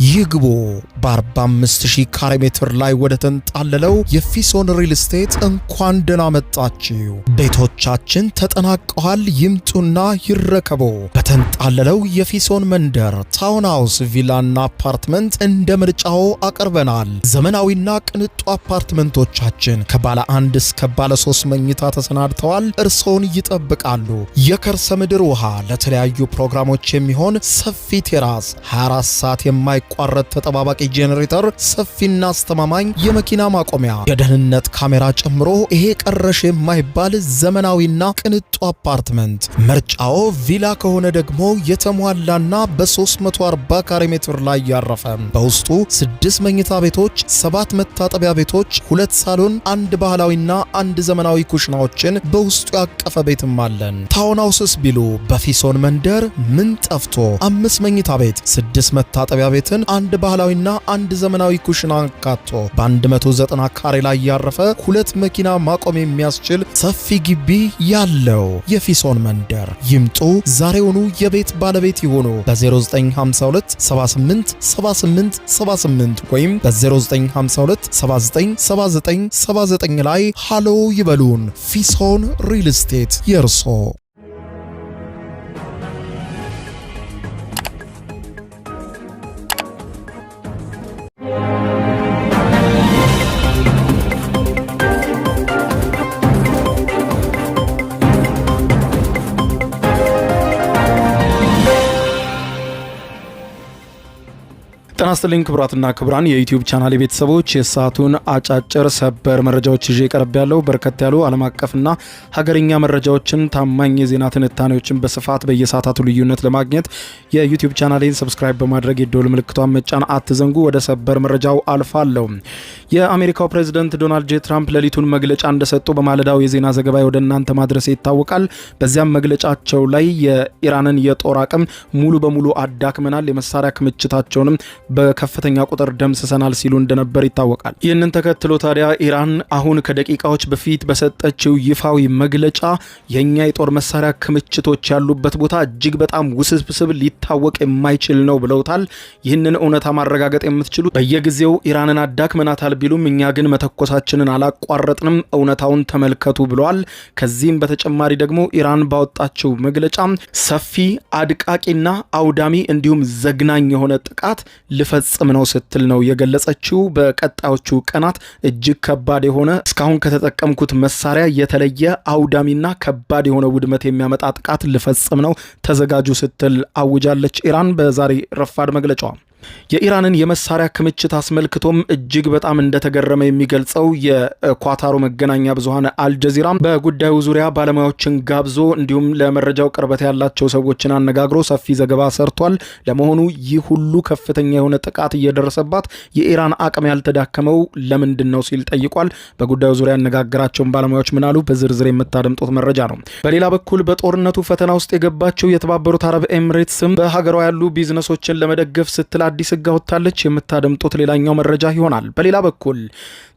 ይግቡ። በ45000 ካሬ ሜትር ላይ ወደ ተንጣለለው የፊሶን ሪል ስቴት እንኳን ደህና መጣችሁ። ቤቶቻችን ተጠናቀዋል። ይምጡና ይረከቡ። በተንጣለለው የፊሶን መንደር ታውን ሃውስ፣ ቪላና አፓርትመንት እንደ ምርጫው አቅርበናል። ዘመናዊና ቅንጡ አፓርትመንቶቻችን ከባለ 1 እስከ ባለ 3 መኝታ ተሰናድተዋል። እርሶን ይጠብቃሉ። የከርሰ ምድር ውሃ፣ ለተለያዩ ፕሮግራሞች የሚሆን ሰፊ ቴራስ፣ 24 ሰዓት የማይቋረጥ ተጠባባቂ ጄኔሬተር፣ ሰፊና አስተማማኝ የመኪና ማቆሚያ፣ የደህንነት ካሜራ ጨምሮ ይሄ ቀረሽ የማይባል ዘመናዊና ቅንጡ አፓርትመንት። ምርጫው ቪላ ከሆነ ደግሞ የተሟላና በ340 ካሬ ሜትር ላይ ያረፈ በውስጡ 6 መኝታ ቤቶች፣ 7 መታጠቢያ ቤቶች፣ 2 ሳሎን፣ 1 ባህላዊና 1 ዘመናዊ ኩሽናዎችን በውስጡ ያቀፈ ቤትም አለን። ታውን ሃውስስ ቢሉ በፊሶን መንደር ምን ጠፍቶ 5 መኝታ ቤት፣ 6 መታጠቢያ ቤትን፣ 1 ባህላዊና 1 ዘመናዊ ኩሽና አካቶ በ190 ካሬ ላይ ያረፈ 2 መኪና ማቆም የሚያስችል ሰፊ ግቢ ያለው የፊሶን መንደር። ይምጡ፣ ዛሬውኑ የቤት ባለቤት ይሆኑ። በ0952 78 78 78 ወይም በ0952 79 79 79 ላይ ሃሎ ይበሉን። ፊሶን ሪል ስቴት የርሶ። ጤና ይስጥልኝ ክቡራትና ክቡራን የዩቲዩብ ቻናል ቤተሰቦች፣ የሰዓቱን አጫጭር ሰበር መረጃዎች ይዤ ቀርብ ያለው በርከት ያሉ ዓለም አቀፍና ሀገርኛ መረጃዎችን፣ ታማኝ የዜና ትንታኔዎችን በስፋት በየሰዓታቱ ልዩነት ለማግኘት የዩቲዩብ ቻናሌን ሰብስክራይብ በማድረግ የደወል ምልክቷን መጫን አትዘንጉ። ወደ ሰበር መረጃው አልፋለሁ። የአሜሪካው ፕሬዝዳንት ዶናልድ ጄ ትራምፕ ሌሊቱን መግለጫ እንደሰጡ በማለዳው የዜና ዘገባ ወደ እናንተ ማድረስ ይታወቃል። በዚያም መግለጫቸው ላይ የኢራንን የጦር አቅም ሙሉ በሙሉ አዳክመናል፣ የመሳሪያ ክምችታቸውንም በከፍተኛ ቁጥር ደምስሰናል ሲሉ እንደነበር ይታወቃል። ይህንን ተከትሎ ታዲያ ኢራን አሁን ከደቂቃዎች በፊት በሰጠችው ይፋዊ መግለጫ የኛ የጦር መሳሪያ ክምችቶች ያሉበት ቦታ እጅግ በጣም ውስብስብ ሊታወቅ የማይችል ነው ብለውታል። ይህንን እውነታ ማረጋገጥ የምትችሉ በየጊዜው ኢራንን አዳክመናታል ቢሉም እኛ ግን መተኮሳችንን አላቋረጥንም፣ እውነታውን ተመልከቱ ብለዋል። ከዚህም በተጨማሪ ደግሞ ኢራን ባወጣችው መግለጫ ሰፊ አድቃቂና አውዳሚ እንዲሁም ዘግናኝ የሆነ ጥቃት ልፈጽም ነው ስትል ነው የገለጸችው። በቀጣዮቹ ቀናት እጅግ ከባድ የሆነ እስካሁን ከተጠቀምኩት መሳሪያ የተለየ አውዳሚና ከባድ የሆነ ውድመት የሚያመጣ ጥቃት ልፈጽም ነው፣ ተዘጋጁ ስትል አውጃለች ኢራን በዛሬ ረፋድ መግለጫዋ። የኢራንን የመሳሪያ ክምችት አስመልክቶም እጅግ በጣም እንደተገረመ የሚገልጸው የኳታሩ መገናኛ ብዙሃን አልጀዚራ በጉዳዩ ዙሪያ ባለሙያዎችን ጋብዞ እንዲሁም ለመረጃው ቅርበት ያላቸው ሰዎችን አነጋግሮ ሰፊ ዘገባ ሰርቷል። ለመሆኑ ይህ ሁሉ ከፍተኛ የሆነ ጥቃት እየደረሰባት የኢራን አቅም ያልተዳከመው ለምንድን ነው ሲል ጠይቋል። በጉዳዩ ዙሪያ ያነጋገራቸውን ባለሙያዎች ምን አሉ? በዝርዝር የምታደምጡት መረጃ ነው። በሌላ በኩል በጦርነቱ ፈተና ውስጥ የገባቸው የተባበሩት አረብ ኤምሬትስም በሀገሯ ያሉ ቢዝነሶችን ለመደገፍ ስትል አዲስ ሕግ አውጥታለች። የምታደምጡት ሌላኛው መረጃ ይሆናል። በሌላ በኩል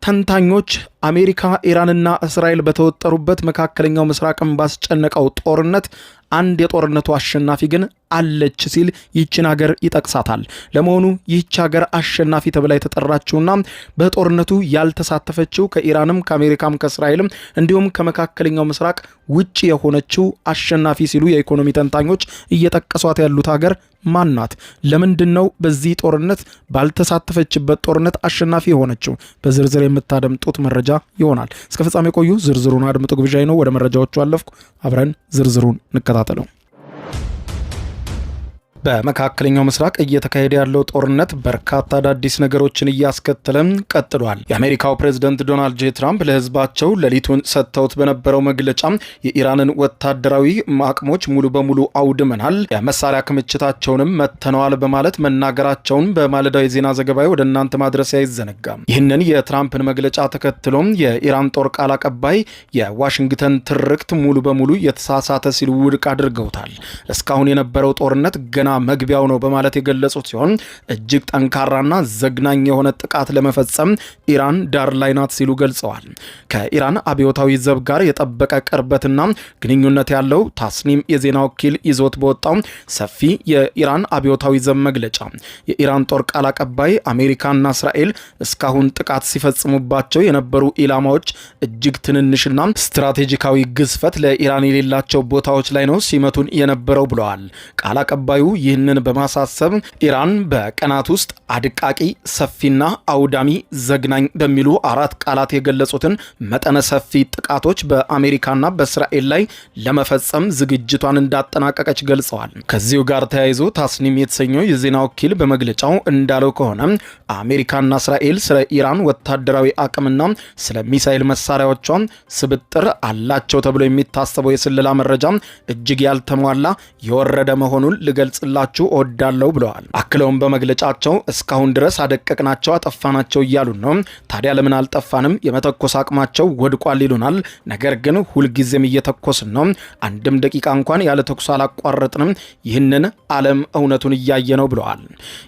ተንታኞች አሜሪካ ኢራንና እስራኤል በተወጠሩበት መካከለኛው ምስራቅን ባስጨነቀው ጦርነት አንድ የጦርነቱ አሸናፊ ግን አለች ሲል ይህችን ሀገር ይጠቅሳታል። ለመሆኑ ይህች ሀገር አሸናፊ ተብላ የተጠራችውና በጦርነቱ ያልተሳተፈችው ከኢራንም ከአሜሪካም ከእስራኤልም እንዲሁም ከመካከለኛው ምስራቅ ውጪ የሆነችው አሸናፊ ሲሉ የኢኮኖሚ ተንታኞች እየጠቀሷት ያሉት ሀገር ማናት? ለምንድን ነው በዚህ ጦርነት ባልተሳተፈችበት ጦርነት አሸናፊ የሆነችው? በዝርዝር የምታደምጡት መረጃ ይሆናል። እስከ ፍጻሜ ቆዩ። ዝርዝሩን አድምጡ ግብዣይ ነው። ወደ መረጃዎቹ አለፍኩ። አብረን ዝርዝሩን እንከታተለው። በመካከለኛው ምስራቅ እየተካሄደ ያለው ጦርነት በርካታ አዳዲስ ነገሮችን እያስከተለም ቀጥሏል። የአሜሪካው ፕሬዝዳንት ዶናልድ ጄ ትራምፕ ለህዝባቸው ሌሊቱን ሰጥተውት በነበረው መግለጫ የኢራንን ወታደራዊ አቅሞች ሙሉ በሙሉ አውድመናል፣ የመሳሪያ ክምችታቸውንም መተነዋል በማለት መናገራቸውን በማለዳው የዜና ዘገባ ወደ እናንተ ማድረስ አይዘነጋም። ይህንን የትራምፕን መግለጫ ተከትሎም የኢራን ጦር ቃል አቀባይ የዋሽንግተን ትርክት ሙሉ በሙሉ የተሳሳተ ሲሉ ውድቅ አድርገውታል። እስካሁን የነበረው ጦርነት ገና የዜና መግቢያው ነው በማለት የገለጹት ሲሆን እጅግ ጠንካራና ዘግናኝ የሆነ ጥቃት ለመፈጸም ኢራን ዳር ላይ ናት ሲሉ ገልጸዋል። ከኢራን አብዮታዊ ዘብ ጋር የጠበቀ ቅርበትና ግንኙነት ያለው ታስኒም የዜና ወኪል ይዞት በወጣው ሰፊ የኢራን አብዮታዊ ዘብ መግለጫ የኢራን ጦር ቃል አቀባይ አሜሪካና እስራኤል እስካሁን ጥቃት ሲፈጽሙባቸው የነበሩ ኢላማዎች እጅግ ትንንሽና ስትራቴጂካዊ ግዝፈት ለኢራን የሌላቸው ቦታዎች ላይ ነው ሲመቱን የነበረው ብለዋል። ቃል አቀባዩ ይህንን በማሳሰብ ኢራን በቀናት ውስጥ አድቃቂ፣ ሰፊና አውዳሚ፣ ዘግናኝ በሚሉ 4 ቃላት የገለጹትን መጠነ ሰፊ ጥቃቶች በአሜሪካና በእስራኤል ላይ ለመፈጸም ዝግጅቷን እንዳጠናቀቀች ገልጸዋል። ከዚሁ ጋር ተያይዞ ታስኒም የተሰኘው የዜና ወኪል በመግለጫው እንዳለው ከሆነ አሜሪካና እስራኤል ስለ ኢራን ወታደራዊ አቅምና ስለ ሚሳኤል መሳሪያዎቿ ስብጥር አላቸው ተብሎ የሚታሰበው የስለላ መረጃ እጅግ ያልተሟላ የወረደ መሆኑን ልገልጽላችሁ እወዳለሁ ብለዋል። አክለውም በመግለጫቸው እስካሁን ድረስ አደቀቅናቸው፣ አጠፋናቸው እያሉ ነው። ታዲያ ለምን አልጠፋንም? የመተኮስ አቅማቸው ወድቋል ይሉናል። ነገር ግን ሁልጊዜም እየተኮስን ነው። አንድም ደቂቃ እንኳን ያለ ተኩስ አላቋረጥንም። ይህንን ዓለም እውነቱን እያየ ነው ብለዋል።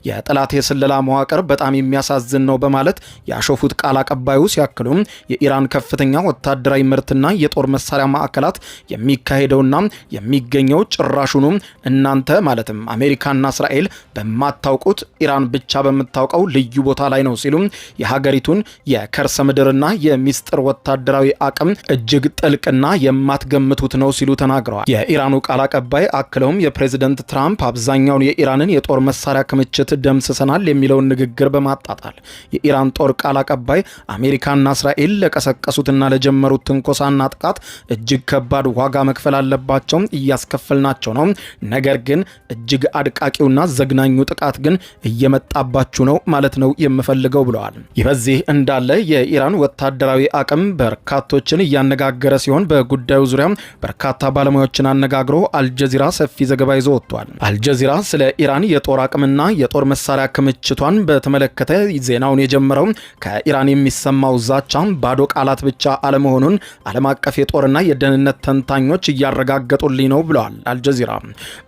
የጠላት የስለላ መዋቅር በጣም የሚያሳዝን ነው በማለት ያሾፉት ቃል አቀባዩ ሲያክሉም የኢራን ከፍተኛ ወታደራዊ ምርትና የጦር መሳሪያ ማዕከላት የሚካሄደውና የሚገኘው ጭራሹኑ እናንተ ማለትም አሜሪካና እስራኤል በማታውቁት ኢራን ብቻ በምታውቀው ልዩ ቦታ ላይ ነው ሲሉ የሀገሪቱን የከርሰ ምድርና የሚስጥር ወታደራዊ አቅም እጅግ ጥልቅና የማትገምቱት ነው ሲሉ ተናግረዋል። የኢራኑ ቃል አቀባይ አክለውም የፕሬዝደንት ትራምፕ አብዛኛውን የኢራንን የጦር መሳሪያ ክምችት ደምስሰናል የሚለውን ንግግር በማጣጣል የኢራን ጦር ቃል አቀባይ አሜሪካና እስራኤል ለቀሰቀሱትና ለጀመሩት ትንኮሳና ጥቃት እጅግ ከባድ ዋጋ መክፈል አለባቸው፣ እያስከፈልናቸው ነው። ነገር ግን እጅግ አድቃቂውና ዘግናኙ ጥቃት ግን እየመጣባችሁ ነው ማለት ነው የምፈልገው ብለዋል። ይህ በዚህ እንዳለ የኢራን ወታደራዊ አቅም በርካቶችን እያነጋገረ ሲሆን በጉዳዩ ዙሪያ በርካታ ባለሙያዎችን አነጋግሮ አልጀዚራ ሰፊ ዘገባ ይዞ ወጥቷል። አልጀዚራ ስለ ኢራን የጦር አቅምና የጦር መሳሪያ ክምችቷን በተመለከተ ዜናውን የጀመረው ከኢራን የሚሰማው ዛቻ ባዶ ቃላት ብቻ አለመሆኑን ዓለም አቀፍ የጦርና የደህንነት ተንታኞች እያረጋገጡልኝ ነው ብለዋል። አልጀዚራ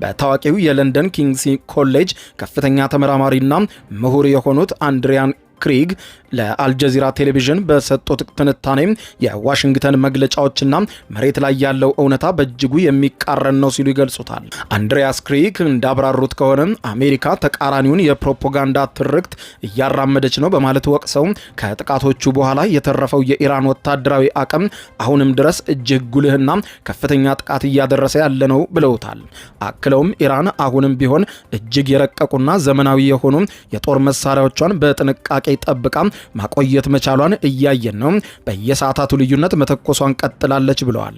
በታዋቂው የለንደን ኪንግስ ኮሌጅ ከፍተኛ ተመራማሪና ምሁር የሆኑት አንድሪያን ክሪግ ለአልጀዚራ ቴሌቪዥን በሰጡት ትንታኔ የዋሽንግተን መግለጫዎችና መሬት ላይ ያለው እውነታ በእጅጉ የሚቃረን ነው ሲሉ ይገልጹታል። አንድሪያስ ክሪግ እንዳብራሩት ከሆነ አሜሪካ ተቃራኒውን የፕሮፓጋንዳ ትርክት እያራመደች ነው በማለት ወቅሰው ከጥቃቶቹ በኋላ የተረፈው የኢራን ወታደራዊ አቅም አሁንም ድረስ እጅግ ጉልህና ከፍተኛ ጥቃት እያደረሰ ያለ ነው ብለውታል። አክለውም ኢራን አሁንም ቢሆን እጅግ የረቀቁና ዘመናዊ የሆኑ የጦር መሳሪያዎቿን በጥንቃቄ ጠብቃ ማቆየት መቻሏን እያየን ነው። በየሰዓታቱ ልዩነት መተኮሷን ቀጥላለች ብለዋል።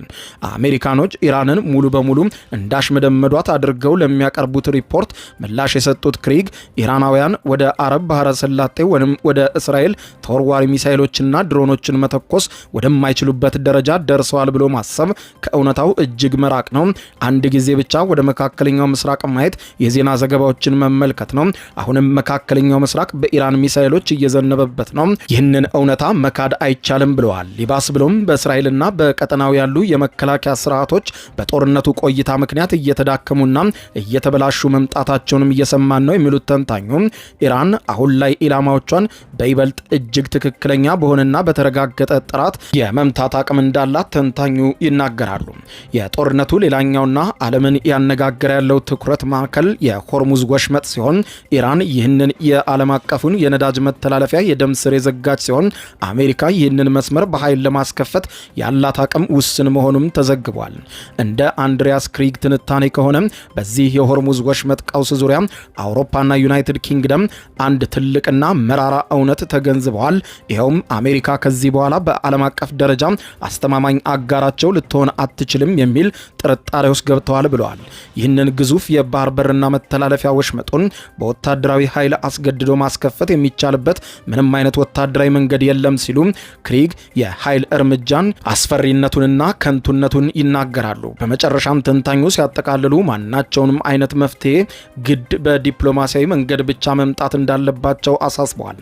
አሜሪካኖች ኢራንን ሙሉ በሙሉ እንዳሽመደመዷት አድርገው ለሚያቀርቡት ሪፖርት ምላሽ የሰጡት ክሪግ ኢራናውያን ወደ አረብ ባህረ ሰላጤ ወይም ወደ እስራኤል ተወርዋሪ ሚሳይሎችና ድሮኖችን መተኮስ ወደማይችሉበት ደረጃ ደርሰዋል ብሎ ማሰብ ከእውነታው እጅግ መራቅ ነው። አንድ ጊዜ ብቻ ወደ መካከለኛው ምስራቅ ማየት፣ የዜና ዘገባዎችን መመልከት ነው። አሁንም መካከለኛው ምስራቅ በኢራን ሚሳይሎች እየዘነበበት ነው። ይህንን እውነታ መካድ አይቻልም ብለዋል። ሊባስ ብሎም በእስራኤልና በቀጠናው ያሉ የመከላከያ ስርዓቶች በጦርነቱ ቆይታ ምክንያት እየተዳከሙና እየተበላሹ መምጣታቸውንም እየሰማን ነው የሚሉት ተንታኙ ኢራን አሁን ላይ ኢላማዎቿን በይበልጥ እጅግ ትክክለኛ በሆነና በተረጋገጠ ጥራት የመምታት አቅም እንዳላት ተንታኙ ይናገራሉ። የጦርነቱ ሌላኛውና ዓለምን ያነጋገረ ያለው ትኩረት ማዕከል የሆርሙዝ ወሽመጥ ሲሆን ኢራን ይህንን የዓለም አቀፉን የነዳጅ መተላለፊያ የደም ስር የዘጋች ሲሆን አሜሪካ ይህንን መስመር በኃይል ለማስከፈት ያላት አቅም ውስን መሆኑም ተዘግቧል። እንደ አንድሪያስ ክሪግ ትንታኔ ከሆነ በዚህ የሆርሙዝ ወሽመጥ ቀውስ ዙሪያ አውሮፓና ዩናይትድ ኪንግደም አንድ ትልቅና መራራ እውነት ተገንዝበዋል። ይኸውም አሜሪካ ከዚህ በኋላ በዓለም አቀፍ ደረጃ አስተማማኝ አጋራቸው ልትሆን አትችልም የሚል ጥርጣሬ ውስጥ ገብተዋል ብለዋል። ይህንን ግዙፍ የባህር በርና መተላለፊያ ወሽመጡን በወታደራዊ ኃይል አስገድዶ ማስከፈት የሚቻልበት የሚደርስበት ምንም አይነት ወታደራዊ መንገድ የለም ሲሉ ክሪግ የኃይል እርምጃን አስፈሪነቱንና ከንቱነቱን ይናገራሉ። በመጨረሻም ተንታኙ ሲያጠቃልሉ ማናቸውንም አይነት መፍትሄ ግድ በዲፕሎማሲያዊ መንገድ ብቻ መምጣት እንዳለባቸው አሳስበዋል።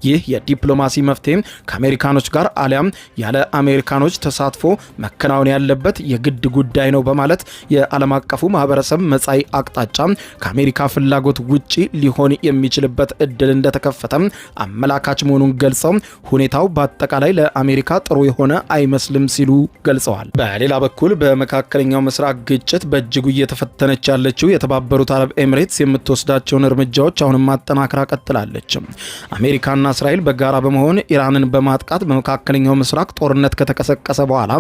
ይህ የዲፕሎማሲ መፍትሄ ከአሜሪካኖች ጋር አሊያም ያለ አሜሪካኖች ተሳትፎ መከናወን ያለበት የግድ ጉዳይ ነው በማለት የዓለም አቀፉ ማህበረሰብ መጻኢ አቅጣጫ ከአሜሪካ ፍላጎት ውጪ ሊሆን የሚችልበት እድል እንደተከፈተ አመላካች መሆኑን ገልጸው ሁኔታው በአጠቃላይ ለአሜሪካ ጥሩ የሆነ አይመስልም ሲሉ ገልጸዋል። በሌላ በኩል በመካከለኛው ምስራቅ ግጭት በእጅጉ እየተፈተነች ያለችው የተባበሩት አረብ ኤሚሬትስ የምትወስዳቸውን እርምጃዎች አሁንም ማጠናከራ ቀጥላለች። አሜሪካና እስራኤል በጋራ በመሆን ኢራንን በማጥቃት በመካከለኛው ምስራቅ ጦርነት ከተቀሰቀሰ በኋላ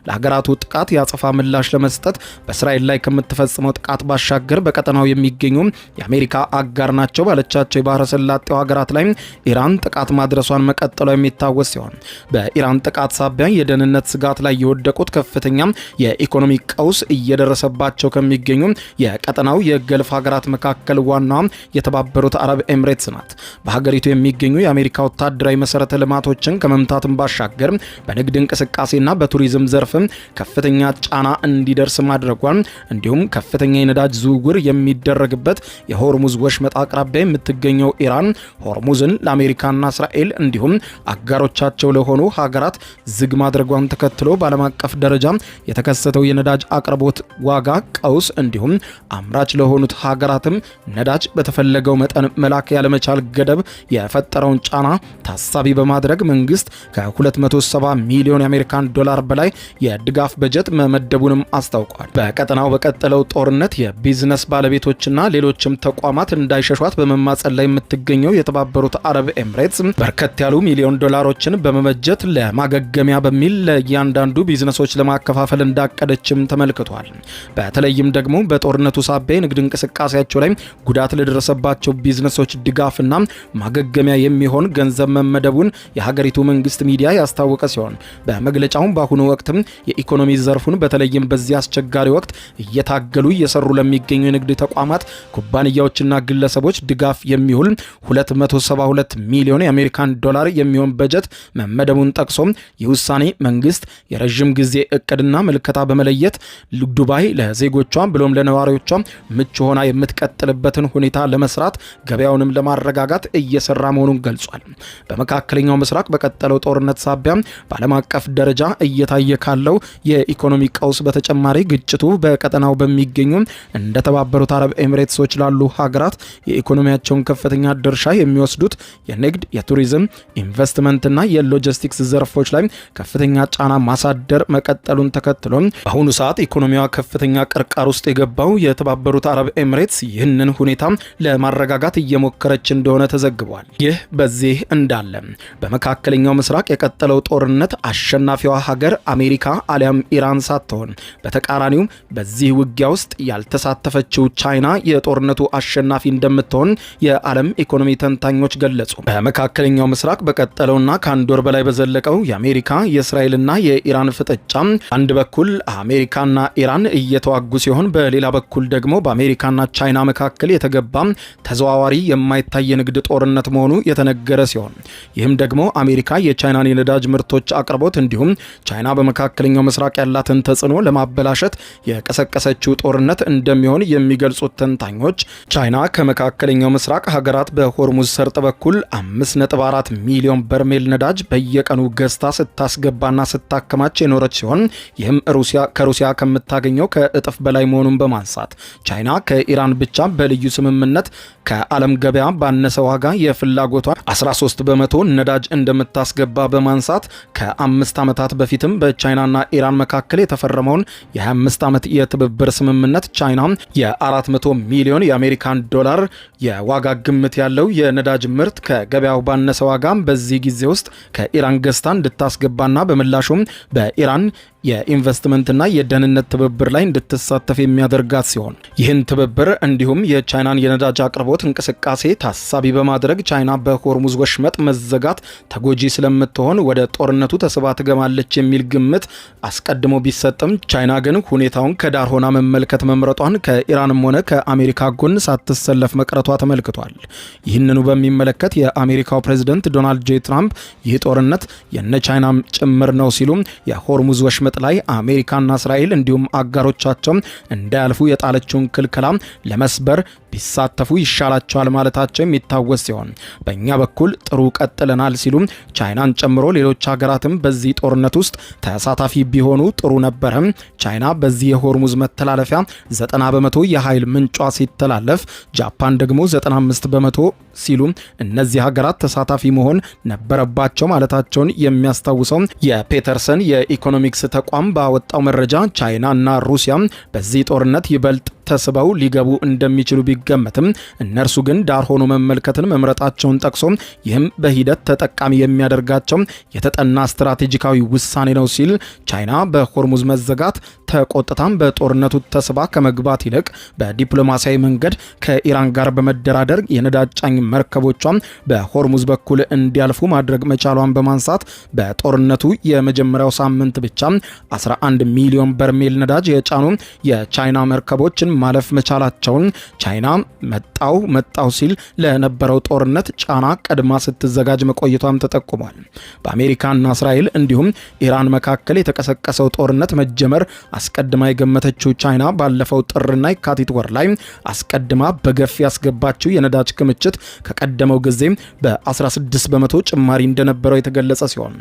ለሀገራቱ ጥቃት ያጸፋ ምላሽ ለመስጠት በእስራኤል ላይ ከምትፈጽመው ጥቃት ባሻገር በቀጠናው የሚገኙ የአሜሪካ አጋር ናቸው ባለቻቸው የባህረ ሰላጤው ሀገራት ላይ ኢራን ጥቃት ማድረሷን መቀጠሏ የሚታወስ ሲሆን በኢራን ጥቃት ሳቢያ የደህንነት ስጋት ላይ የወደቁት ከፍተኛ የኢኮኖሚ ቀውስ እየደረሰባቸው ከሚገኙ የቀጠናው የገልፍ ሀገራት መካከል ዋና የተባበሩት አረብ ኤሚሬትስ ናት። በሀገሪቱ የሚገኙ የአሜሪካ ወታደራዊ መሰረተ ልማቶችን ከመምታትም ባሻገር በንግድ እንቅስቃሴና በቱሪዝም ዘርፍ ከፍተኛ ጫና እንዲደርስ ማድረጓን እንዲሁም ከፍተኛ የነዳጅ ዝውውር የሚደረግበት የሆርሙዝ ወሽመጥ አቅራቢያ የምትገኘው ኢራን ሆርሙዝን ለአሜሪካና እስራኤል እንዲሁም አጋሮቻቸው ለሆኑ ሀገራት ዝግ ማድረጓን ተከትሎ በዓለም አቀፍ ደረጃ የተከሰተው የነዳጅ አቅርቦት ዋጋ ቀውስ እንዲሁም አምራች ለሆኑት ሀገራትም ነዳጅ በተፈለገው መጠን መላክ ያለመቻል ገደብ የፈጠረውን ጫና ታሳቢ በማድረግ መንግስት ከ270 ሚሊዮን የአሜሪካን ዶላር በላይ የድጋፍ በጀት መመደቡንም አስታውቋል። በቀጠናው በቀጠለው ጦርነት የቢዝነስ ባለቤቶችና ሌሎችም ተቋማት እንዳይሸሿት በመማጸን ላይ የምትገኘው የተባበሩት አረብ ኤሚሬትስ በርከት ያሉ ሚሊዮን ዶላሮችን በመበጀት ለማገገሚያ በሚል ለእያንዳንዱ ቢዝነሶች ለማከፋፈል እንዳቀደችም ተመልክቷል። በተለይም ደግሞ በጦርነቱ ሳቢያ የንግድ እንቅስቃሴያቸው ላይ ጉዳት ለደረሰባቸው ቢዝነሶች ድጋፍና ማገገሚያ የሚሆን ገንዘብ መመደቡን የሀገሪቱ መንግስት ሚዲያ ያስታወቀ ሲሆን በመግለጫውም በአሁኑ ወቅትም የኢኮኖሚ ዘርፉን በተለይም በዚህ አስቸጋሪ ወቅት እየታገሉ እየሰሩ ለሚገኙ የንግድ ተቋማት፣ ኩባንያዎችና ግለሰቦች ድጋፍ የሚውል 272 ሚሊዮን የአሜሪካን ዶላር የሚሆን በጀት መመደቡን ጠቅሶ ይህ ውሳኔ መንግስት የረዥም ጊዜ እቅድና ምልከታ በመለየት ዱባይ ለዜጎቿ ብሎም ለነዋሪዎቿ ምቹ ሆና የምትቀጥልበትን ሁኔታ ለመስራት ገበያውንም ለማረጋጋት እየሰራ መሆኑን ገልጿል። በመካከለኛው ምስራቅ በቀጠለው ጦርነት ሳቢያ በዓለም አቀፍ ደረጃ እየታየ ካለው የኢኮኖሚ ቀውስ በተጨማሪ ግጭቱ በቀጠናው በሚገኙ እንደ ተባበሩት አረብ ኤሚሬትሶች ላሉ ሀገራት የኢኮኖሚያቸውን ከፍተኛ ድርሻ የሚወስዱት የንግድ፣ የቱሪዝም፣ ኢንቨስትመንትና የሎጂስቲክስ ዘርፎች ላይ ከፍተኛ ጫና ማሳደር መቀጠሉን ተከትሎ በአሁኑ ሰዓት ኢኮኖሚዋ ከፍተኛ ቅርቃር ውስጥ የገባው የተባበሩት አረብ ኤሚሬትስ ይህንን ሁኔታ ለማረጋጋት እየሞከረች እንደሆነ ተዘግቧል። ይህ በዚህ እንዳለ በመካከለኛው ምስራቅ የቀጠለው ጦርነት አሸናፊዋ ሀገር አሜሪካ አሊያም ኢራን ሳትሆን በተቃራኒው በዚህ ውጊያ ውስጥ ያልተሳተፈችው ቻይና የጦርነቱ አሸናፊ እንደምትሆን የዓለም ኢኮኖሚ ተንታኞች ገለጹ። በመካከለኛው ምስራቅ በቀጠለውና ከአንድ ወር በላይ በዘለቀው የአሜሪካ የእስራኤልና የኢራን ፍጥጫ አንድ በኩል አሜሪካና ኢራን እየተዋጉ ሲሆን በሌላ በኩል ደግሞ በአሜሪካና ቻይና መካከል የተገባ ተዘዋዋሪ የማይታይ የንግድ ጦርነት መሆኑ የተነገረ ሲሆን ይህም ደግሞ አሜሪካ የቻይናን የነዳጅ ምርቶች አቅርቦት እንዲሁም ቻይና በመካከለኛው ምስራቅ ያላትን ተጽዕኖ ለማበላሸት የቀሰቀሰችው ጦርነት እንደሚሆን የሚገልጹት ተንታኞች ቻይና ከመካከለኛው ምስራቅ ሀገራት በሆርሙዝ ሰርጥ በኩል 5.4 ሚሊዮን በርሜል ነዳጅ በየቀኑ ገዝታ ስታስገባና ስታከማች የኖረች ሲሆን ይህም ከሩሲያ ከምታገኘው ከእጥፍ በላይ መሆኑን በማንሳት ቻይና ከኢራን ብቻ በልዩ ስምምነት ከዓለም ገበያ ባነሰ ዋጋ የፍላጎቷን 13 በመቶ ነዳጅ እንደምታስገባ በማንሳት ከ5 ዓመታት በፊትም በቻይናና ኢራን መካከል የተፈረመውን የ25 ዓመት የትብብር ስምምነት ቻይና የ400 ሚሊዮን የአሜሪካን ዶላር የዋጋ ግምት ያለው የነዳጅ ምርት ከገበያው ባነሰ ዋጋ በዚህ ጊዜ ውስጥ ከኢራን ገዝታ እንድታስገባና በምላሹም በኢራን የኢንቨስትመንትና የደህንነት ትብብር ላይ እንድትሳተፍ የሚያደርጋት ሲሆን ይህን ትብብር እንዲሁም የቻይናን የነዳጅ አቅርቦት እንቅስቃሴ ታሳቢ በማድረግ ቻይና በሆርሙዝ ወሽመጥ መዘጋት ተጎጂ ስለምትሆን ወደ ጦርነቱ ተስባ ትገባለች የሚል ግምት አስቀድሞ ቢሰጥም ቻይና ግን ሁኔታውን ከዳር ሆና መመልከት መምረጧን ከኢራንም ሆነ ከአሜሪካ ጎን ሳትሰለፍ መቅረቷ ተመልክቷል። ይህንኑ በሚመለከት የአሜሪካው ፕሬዝደንት ዶናልድ ጄ ትራምፕ ይህ ጦርነት የነ ቻይና ጭምር ነው ሲሉ የሆርሙዝ ወሽመጥ ላይ አሜሪካና እስራኤል እንዲሁም አጋሮቻቸው እንዳያልፉ የጣለችውን ክልከላ ለመስበር ቢሳተፉ ይሻላቸዋል ማለታቸው የሚታወስ ሲሆን በእኛ በኩል ጥሩ ቀጥለናል ሲሉ ቻይናን ጨምሮ ሌሎች ሀገራትም በዚህ ጦርነት ውስጥ ተሳታፊ ቢሆኑ ጥሩ ነበረ። ቻይና በዚህ የሆርሙዝ መተላለፊያ 90 በመቶ የኃይል ምንጯ ሲተላለፍ ጃፓን ደግሞ 95 በመቶ ሲሉ እነዚህ ሀገራት ተሳታፊ መሆን ነበረባቸው ማለታቸውን የሚያስታውሰው የፔተርሰን የኢኮኖሚክስ ተቋም ባወጣው መረጃ ቻይና እና ሩሲያ በዚህ ጦርነት ይበልጥ ተስበው ሊገቡ እንደሚችሉ ቢገመትም እነርሱ ግን ዳር ሆኖ መመልከትን መምረጣቸውን ጠቅሶ ይህም በሂደት ተጠቃሚ የሚያደርጋቸው የተጠና ስትራቴጂካዊ ውሳኔ ነው ሲል ቻይና በሆርሙዝ መዘጋት ተቆጥታም በጦርነቱ ተስባ ከመግባት ይልቅ በዲፕሎማሲያዊ መንገድ ከኢራን ጋር በመደራደር የነዳጅ ጫኝ መርከቦቿን በሆርሙዝ በኩል እንዲያልፉ ማድረግ መቻሏን በማንሳት በጦርነቱ የመጀመሪያው ሳምንት ብቻ 11 ሚሊዮን በርሜል ነዳጅ የጫኑ የቻይና መርከቦችን ማለፍ መቻላቸውን ቻይና መጣው ሲል ለነበረው ጦርነት ጫና ቀድማ ስትዘጋጅ መቆየቷም ተጠቁሟል። በአሜሪካና እስራኤል እንዲሁም ኢራን መካከል የተቀሰቀሰው ጦርነት መጀመር አስቀድማ የገመተችው ቻይና ባለፈው ጥርና የካቲት ወር ላይ አስቀድማ በገፍ ያስገባችው የነዳጅ ክምችት ከቀደመው ጊዜ በ16 በመቶ ጭማሪ እንደነበረው የተገለጸ ሲሆን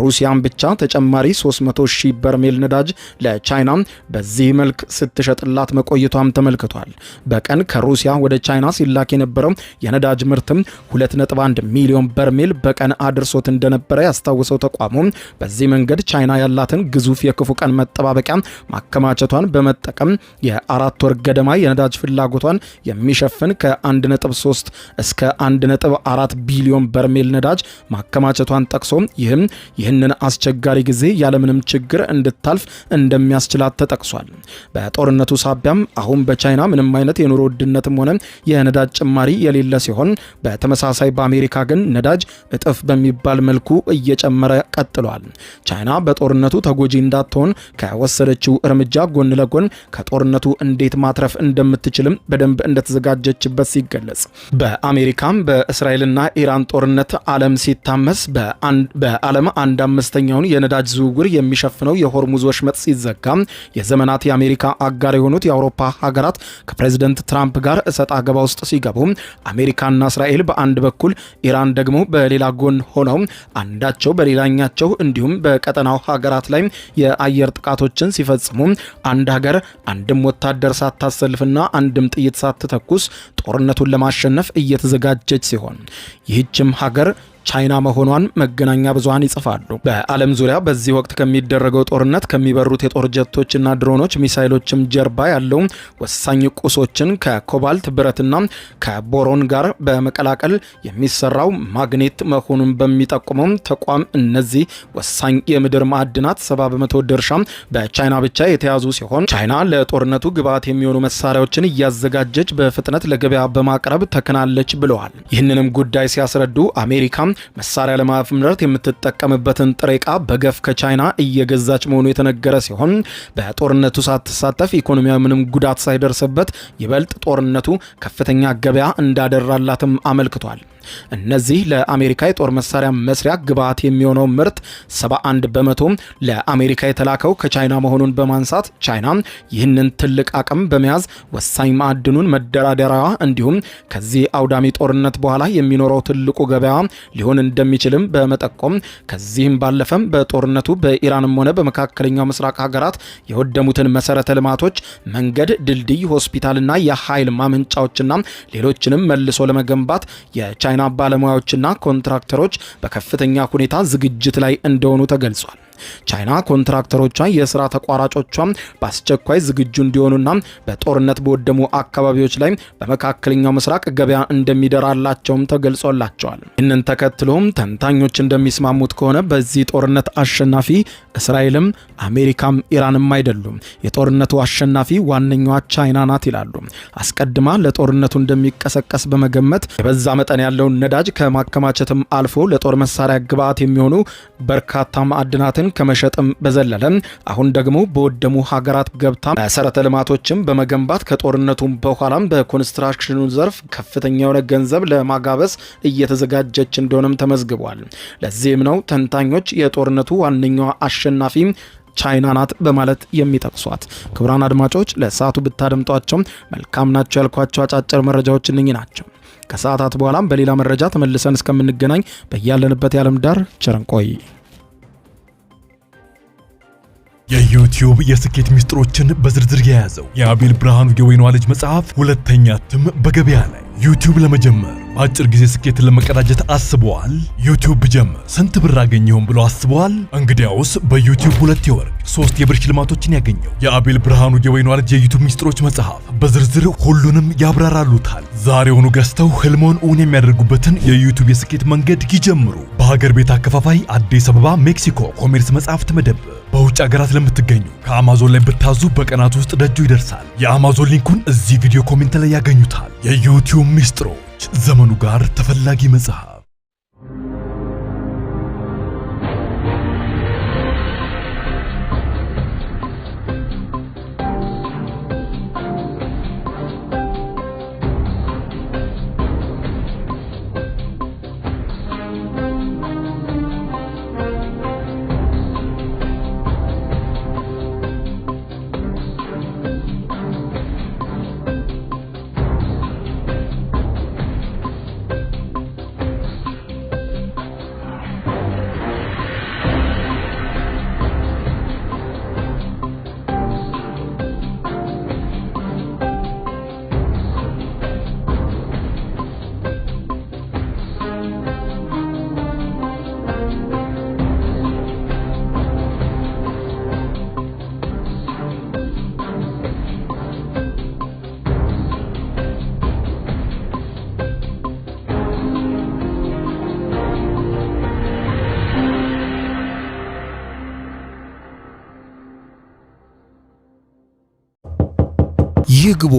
ሩሲያን ብቻ ተጨማሪ 300 ሺህ በርሜል ነዳጅ ለቻይና በዚህ መልክ ስትሸጥላት መቆየቷም ተመልክቷል። በቀን ከሩሲያ ወደ ቻይና ሲላክ የነበረው የነዳጅ ምርትም 2.1 ሚሊዮን በርሜል በቀን አድርሶት እንደነበረ ያስታውሰው ተቋሙ በዚህ መንገድ ቻይና ያላትን ግዙፍ የክፉ ቀን መጠባበቂያ ማከማቸቷን በመጠቀም የ4 ወር ገደማ የነዳጅ ፍላጎቷን የሚሸፍን ከ1.3 እስከ 1.4 ቢሊዮን በርሜል ነዳጅ ማከማቸቷን ጠቅሶ ይህንን አስቸጋሪ ጊዜ ያለምንም ችግር እንድታልፍ እንደሚያስችላት ተጠቅሷል። በጦርነቱ ሳቢያም አሁን በቻይና ምንም አይነት የኑሮ ውድነትም ሆነ የነዳጅ ጭማሪ የሌለ ሲሆን በተመሳሳይ በአሜሪካ ግን ነዳጅ እጥፍ በሚባል መልኩ እየጨመረ ቀጥሏል። ቻይና በጦርነቱ ተጎጂ እንዳትሆን ከወሰደችው እርምጃ ጎን ለጎን ከጦርነቱ እንዴት ማትረፍ እንደምትችልም በደንብ እንደተዘጋጀችበት ሲገለጽ በአሜሪካም በእስራኤልና ኢራን ጦርነት ዓለም ሲታመስ በዓለም 1/5ኛውን የነዳጅ ዝውውር የሚሸፍነው የሆርሙዝ ወሽመጥ ሲዘጋ የዘመናት የአሜሪካ አጋር የሆኑት የአውሮፓ ሀገራት ከፕሬዝደንት ትራምፕ ጋር እሰጥ አገባ ውስጥ ሲገቡ አሜሪካና እስራኤል በአንድ በኩል ኢራን ደግሞ በሌላ ጎን ሆነው አንዳቸው በሌላኛቸው እንዲሁም በቀጠናው ሀገራት ላይ የአየር ጥቃቶችን ሲፈጽሙ አንድ ሀገር አንድም ወታደር ሳታሰልፍና አንድም ጥይት ሳትተኩስ ጦርነቱን ለማሸነፍ እየተዘጋጀች ሲሆን ይህችም ሀገር ቻይና መሆኗን መገናኛ ብዙሃን ይጽፋሉ። በዓለም ዙሪያ በዚህ ወቅት ከሚደረገው ጦርነት ከሚበሩት የጦር ጀቶችና ድሮኖች ሚሳይሎችም ጀርባ ያለው ወሳኝ ቁሶችን ከኮባልት ብረትና ከቦሮን ጋር በመቀላቀል የሚሰራው ማግኔት መሆኑን በሚጠቁመው ተቋም እነዚህ ወሳኝ የምድር ማዕድናት 70 በመቶ ድርሻ በቻይና ብቻ የተያዙ ሲሆን ቻይና ለጦርነቱ ግብዓት የሚሆኑ መሳሪያዎችን እያዘጋጀች በፍጥነት ለገበያ በማቅረብ ተከናለች ብለዋል። ይህንንም ጉዳይ ሲያስረዱ አሜሪካ መሳሪያ ለማምረት የምትጠቀምበትን ጥሬ ዕቃ በገፍ ከቻይና እየገዛች መሆኑ የተነገረ ሲሆን በጦርነቱ ሳትሳተፍ ኢኮኖሚያዊ ምንም ጉዳት ሳይደርስበት ይበልጥ ጦርነቱ ከፍተኛ ገበያ እንዳደራላትም አመልክቷል። እነዚህ ለአሜሪካ የጦር መሳሪያ መስሪያ ግብዓት የሚሆነው ምርት 71 በመቶ ለአሜሪካ የተላከው ከቻይና መሆኑን በማንሳት ቻይና ይህንን ትልቅ አቅም በመያዝ ወሳኝ ማዕድኑን መደራደሪያዋ እንዲሁም ከዚህ አውዳሚ ጦርነት በኋላ የሚኖረው ትልቁ ገበያ ሊሆን እንደሚችልም በመጠቆም ከዚህም ባለፈም በጦርነቱ በኢራንም ሆነ በመካከለኛው ምስራቅ ሀገራት የወደሙትን መሰረተ ልማቶች መንገድ፣ ድልድይ፣ ሆስፒታልና የኃይል ማመንጫዎችና ሌሎችንም መልሶ ለመገንባት የቻይና ባለሙያዎችና ኮንትራክተሮች በከፍተኛ ሁኔታ ዝግጅት ላይ እንደሆኑ ተገልጿል። ቻይና ኮንትራክተሮቿ የሥራ ተቋራጮቿ በአስቸኳይ ዝግጁ እንዲሆኑና በጦርነት በወደሙ አካባቢዎች ላይ በመካከለኛው ምስራቅ ገበያ እንደሚደራላቸውም ተገልጾላቸዋል። ይህንን ተከትሎም ተንታኞች እንደሚስማሙት ከሆነ በዚህ ጦርነት አሸናፊ እስራኤልም አሜሪካም ኢራንም አይደሉም። የጦርነቱ አሸናፊ ዋነኛዋ ቻይና ናት ይላሉ። አስቀድማ ለጦርነቱ እንደሚቀሰቀስ በመገመት የበዛ መጠን ያለውን ነዳጅ ከማከማቸትም አልፎ ለጦር መሳሪያ ግብዓት የሚሆኑ በርካታ ማዕድናትን ከመሸጥም በዘለለ አሁን ደግሞ በወደሙ ሀገራት ገብታ መሰረተ ልማቶችን በመገንባት ከጦርነቱ በኋላም በኮንስትራክሽኑ ዘርፍ ከፍተኛ የሆነ ገንዘብ ለማጋበስ እየተዘጋጀች እንደሆነም ተመዝግቧል። ለዚህም ነው ተንታኞች የጦርነቱ ዋነኛዋ አሸናፊ ቻይና ናት በማለት የሚጠቅሷት። ክቡራን አድማጮች ለሰዓቱ ብታደምጧቸው መልካም ናቸው ያልኳቸው አጫጭር መረጃዎች እነኚህ ናቸው። ከሰዓታት በኋላም በሌላ መረጃ ተመልሰን እስከምንገናኝ በያለንበት የዓለም ዳር ቸር እንቆይ። የዩቲዩብ የስኬት ሚስጥሮችን በዝርዝር የያዘው የአቤል ብርሃኑ የወይኗ ልጅ መጽሐፍ ሁለተኛ እትም በገበያ ላይ። ዩቲዩብ ለመጀመር በአጭር ጊዜ ስኬትን ለመቀዳጀት አስበዋል? ዩቲዩብ ብጀምር ስንት ብር አገኝ ይሆን ብሎ አስበዋል? እንግዲያውስ በዩቲዩብ 2 የወርቅ 3 የብር ሽልማቶችን ያገኘው የአቤል ብርሃኑ የወይኗ ልጅ የዩቲዩብ ሚስጥሮች መጽሐፍ በዝርዝር ሁሉንም ያብራራሉታል። ዛሬውኑ ገዝተው ህልሞን እውን የሚያደርጉበትን የዩቲዩብ የስኬት መንገድ ይጀምሩ። በሀገር ቤት አከፋፋይ አዲስ አበባ ሜክሲኮ ኮሜርስ መጽሐፍት መደብር። በውጭ ሀገራት ለምትገኙ ከአማዞን ላይ ብታዙ በቀናት ውስጥ ደጁ ይደርሳል። የአማዞን ሊንኩን እዚህ ቪዲዮ ኮሜንት ላይ ያገኙታል። የዩቲዩብ ሚስጥሮች ዘመኑ ጋር ተፈላጊ መጽሐፍ። ይግቡ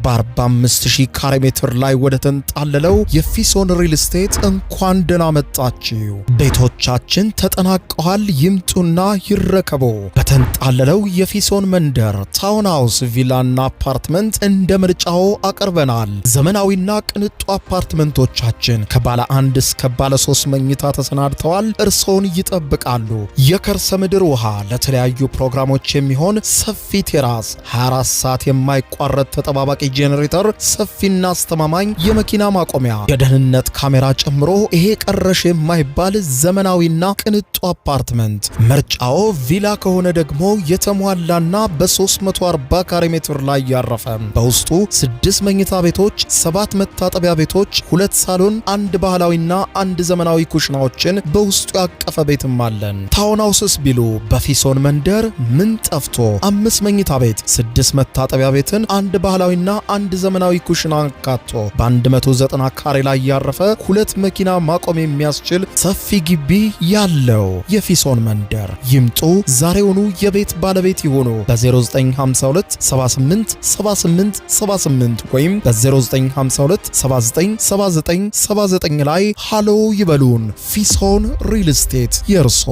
በ45000 ካሬ ሜትር ላይ ወደ ተንጣለለው የፊሶን ሪል ስቴት እንኳን ደህና መጣችሁ። ቤቶቻችን ተጠናቀዋል። ይምጡና ይረከቡ። በተንጣለለው የፊሶን መንደር ታውን ሃውስ፣ ቪላና አፓርትመንት እንደ ምርጫው አቅርበናል። ዘመናዊና ቅንጡ አፓርትመንቶቻችን ከባለ 1 እስከ ባለ 3 መኝታ ተሰናድተዋል። እርሶን ይጠብቃሉ። የከርሰ ምድር ውሃ፣ ለተለያዩ ፕሮግራሞች የሚሆን ሰፊ ቴራስ፣ 24 ሰዓት የማይቋረጥ ተጠባባቂ ጄኔሬተር፣ ሰፊና አስተማማኝ የመኪና ማቆሚያ፣ የደህንነት ካሜራ ጨምሮ ይሄ ቀረሽ የማይባል ዘመናዊና ቅንጡ አፓርትመንት። ምርጫው ቪላ ከሆነ ደግሞ የተሟላና በ340 ካሬ ሜትር ላይ ያረፈ በውስጡ 6 መኝታ ቤቶች፣ 7 መታጠቢያ ቤቶች፣ 2 ሳሎን፣ 1 ባህላዊና 1 ዘመናዊ ኩሽናዎችን በውስጡ ያቀፈ ቤትም አለን። ታውን ሃውስስ ቢሉ በፊሶን መንደር ምን ጠፍቶ 5 መኝታ ቤት፣ 6 መታጠቢያ ቤትን፣ 1 ባህላዊና 1 ዘመናዊ ኩሽና አካቶ በ190 ካሬ ላይ ያረፈ 2 መኪና ማቆም የሚያስችል ሰፊ ግቢ ያለው የፊሶን መንደር። ይምጡ፣ ዛሬውኑ የቤት ባለቤት ይሆኑ። በ0952 78 78 78 ወይም በ0952 79 79 79 ላይ ሃሎ ይበሉን። ፊሶን ሪል ስቴት የርሶ